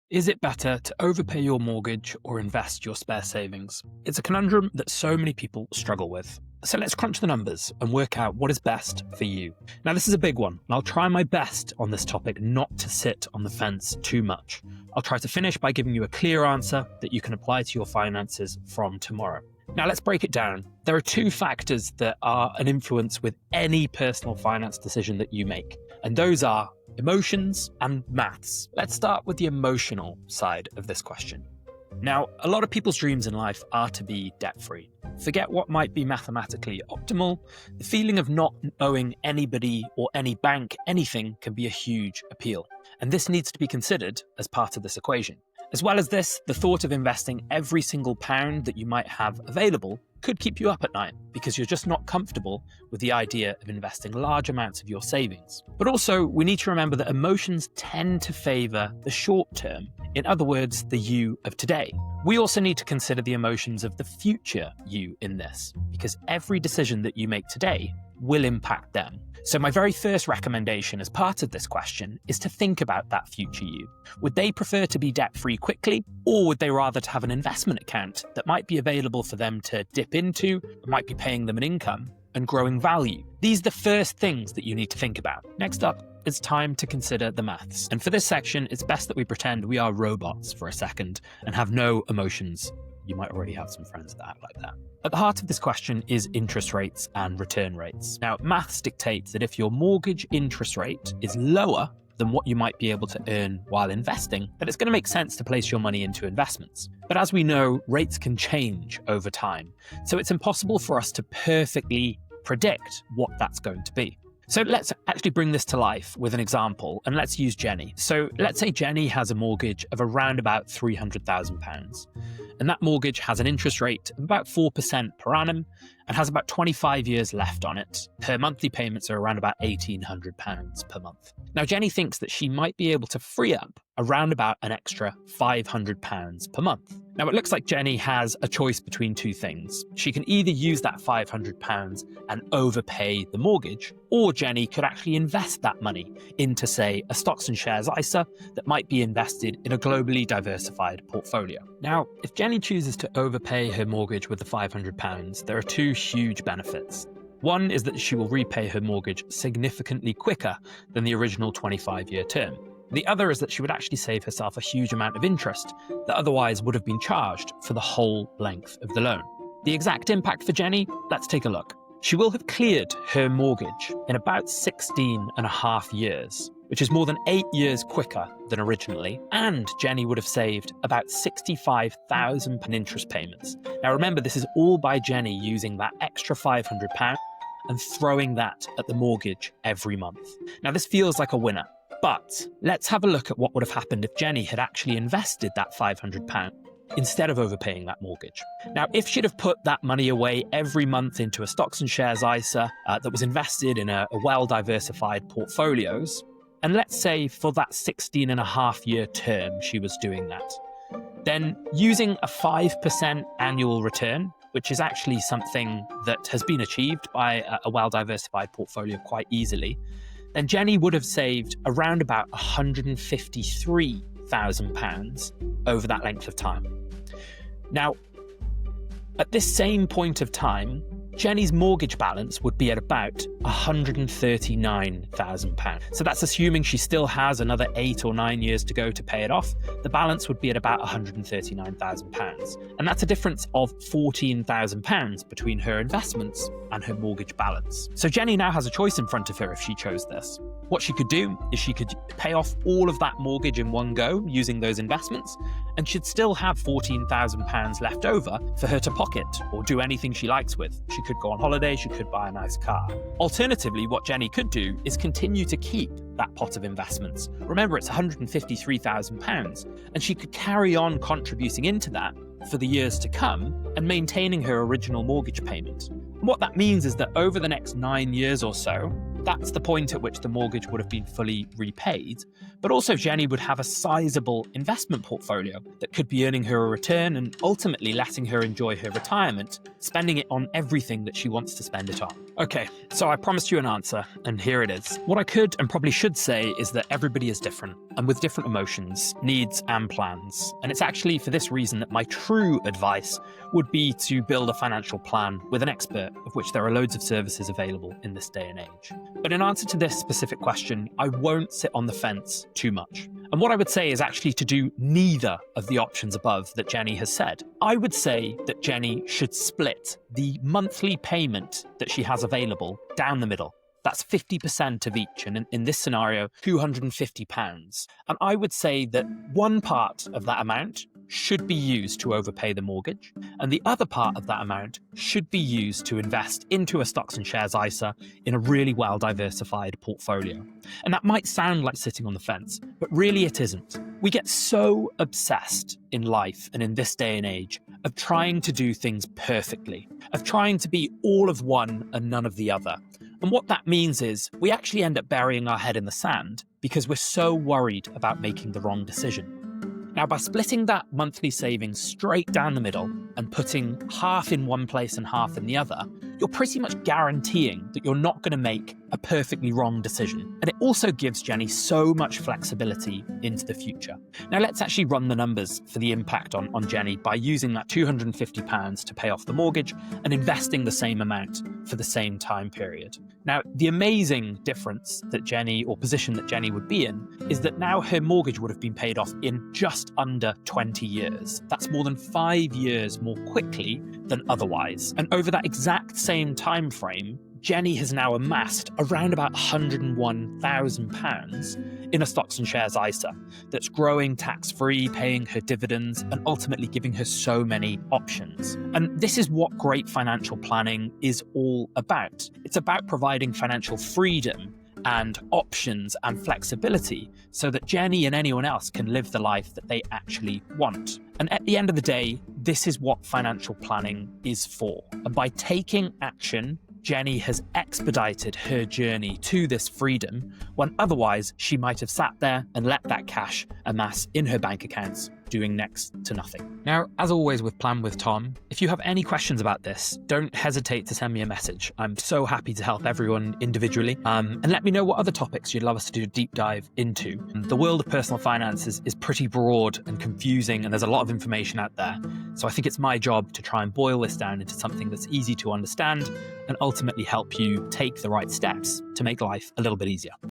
Is it better to overpay your mortgage or invest your spare savings? It's a conundrum that so many people struggle with. So let's crunch the numbers and work out what is best for you. Now, this is a big one, and I'll try my best on this topic not to sit on the fence too much. I'll try to finish by giving you a clear answer that you can apply to your finances from tomorrow. Now, let's break it down. There are two factors that are an influence with any personal finance decision that you make, and those are emotions and maths. Let's start with the emotional side of this question. Now, a lot of people's dreams in life are to be debt-free. Forget what might be mathematically optimal. The feeling of not owing anybody or any bank anything can be a huge appeal. And this needs to be considered as part of this equation. As well as this, the thought of investing every single pound that you might have available could keep you up at night because you're just not comfortable with the idea of investing large amounts of your savings. But also, we need to remember that emotions tend to favour the short term. In other words, the you of today. We also need to consider the emotions of the future you in this, because every decision that you make today will impact them. So my very first recommendation as part of this question is to think about that future you. Would they prefer to be debt-free quickly, or would they rather to have an investment account that might be available for them to dip into, might be paying them an income and growing value? These are the first things that you need to think about. Next up, it's time to consider the maths. And for this section, it's best that we pretend we are robots for a second and have no emotions. You might already have some friends that act like that. At the heart of this question is interest rates and return rates. Now, maths dictates that if your mortgage interest rate is lower than what you might be able to earn while investing, then it's going to make sense to place your money into investments. But as we know, rates can change over time. So it's impossible for us to perfectly predict what that's going to be. So let's actually bring this to life with an example, and let's use Jenny. So let's say Jenny has a mortgage of around about £300,000, and that mortgage has an interest rate of about 4% per annum and has about 25 years left on it. Her monthly payments are around about £1,800 per month. Now, Jenny thinks that she might be able to free up around about an extra £500 per month. Now, it looks like Jenny has a choice between two things. She can either use that £500 and overpay the mortgage, or Jenny could actually invest that money into, say, a stocks and shares ISA that might be invested in a globally diversified portfolio. Now, if Jenny chooses to overpay her mortgage with the £500, there are two huge benefits. One is that she will repay her mortgage significantly quicker than the original 25-year term. The other is that she would actually save herself a huge amount of interest that otherwise would have been charged for the whole length of the loan. The exact impact for Jenny? Let's take a look. She will have cleared her mortgage in about 16 and a half years, which is more than 8 years quicker than originally, and Jenny would have saved about £65,000 in interest payments. Now remember, this is all by Jenny using that extra £500 and throwing that at the mortgage every month. Now this feels like a winner, but let's have a look at what would have happened if Jenny had actually invested that £500 instead of overpaying that mortgage. Now, if she'd have put that money away every month into a stocks and shares ISA that was invested in a well-diversified portfolios, and let's say for that 16 and a half year term she was doing that, then using a 5% annual return, which is actually something that has been achieved by a well-diversified portfolio quite easily, then Jenny would have saved around about £153,000 over that length of time. Now, at this same point of time, Jenny's mortgage balance would be at about £139,000. So that's assuming she still has another 8 or 9 years to go to pay it off. The balance would be at about £139,000. And that's a difference of £14,000 between her investments and her mortgage balance. So Jenny now has a choice in front of her if she chose this. What she could do is she could pay off all of that mortgage in one go using those investments, and she'd still have £14,000 left over for her to pocket or do anything she likes with. She could go on holiday, she could buy a nice car. Alternatively, what Jenny could do is continue to keep that pot of investments. Remember, it's £153,000, and she could carry on contributing into that for the years to come and maintaining her original mortgage payment. And what that means is that over the next 9 years or so, That's the point at which the mortgage would have been fully repaid. But also Jenny would have a sizable investment portfolio that could be earning her a return and ultimately letting her enjoy her retirement, spending it on everything that she wants to spend it on. Okay, so I promised you an answer, and here it is. What I could and probably should say is that everybody is different, and with different emotions, needs, and plans. And it's actually for this reason that my true advice would be to build a financial plan with an expert, of which there are loads of services available in this day and age. But in answer to this specific question, I won't sit on the fence too much. And what I would say is actually to do neither of the options above that Jenny has said. I would say that Jenny should split the monthly payment that she has available down the middle. That's 50% of each, and in this scenario, £250. And I would say that one part of that amount should be used to overpay the mortgage, and the other part of that amount should be used to invest into a stocks and shares ISA in a really well-diversified portfolio. And that might sound like sitting on the fence, but really it isn't. We get so obsessed in life and in this day and age of trying to do things perfectly, of trying to be all of one and none of the other. And what that means is we actually end up burying our head in the sand because we're so worried about making the wrong decision. Now, by splitting that monthly savings straight down the middle and putting half in one place and half in the other, you're pretty much guaranteeing that you're not going to make a perfectly wrong decision. And it also gives Jenny so much flexibility into the future. Now, let's actually run the numbers for the impact on Jenny by using that £250 to pay off the mortgage and investing the same amount for the same time period. Now, the amazing difference that Jenny, or position that Jenny would be in, is that now her mortgage would have been paid off in just under 20 years. That's more than 5 years more quickly than otherwise. And over that exact same time frame, Jenny has now amassed around about £101,000 in a stocks and shares ISA that's growing tax-free, paying her dividends, and ultimately giving her so many options. And this is what great financial planning is all about. It's about providing financial freedom and options and flexibility so that Jenny and anyone else can live the life that they actually want. And at the end of the day, this is what financial planning is for. And by taking action, Jenny has expedited her journey to this freedom when otherwise she might have sat there and let that cash amass in her bank accounts, doing next to nothing. Now, as always with Plan with Tom, if you have any questions about this, don't hesitate to send me a message. I'm so happy to help everyone individually. And let me know what other topics you'd love us to do a deep dive into. The world of personal finance is pretty broad and confusing, and there's a lot of information out there. So I think it's my job to try and boil this down into something that's easy to understand and ultimately help you take the right steps to make life a little bit easier.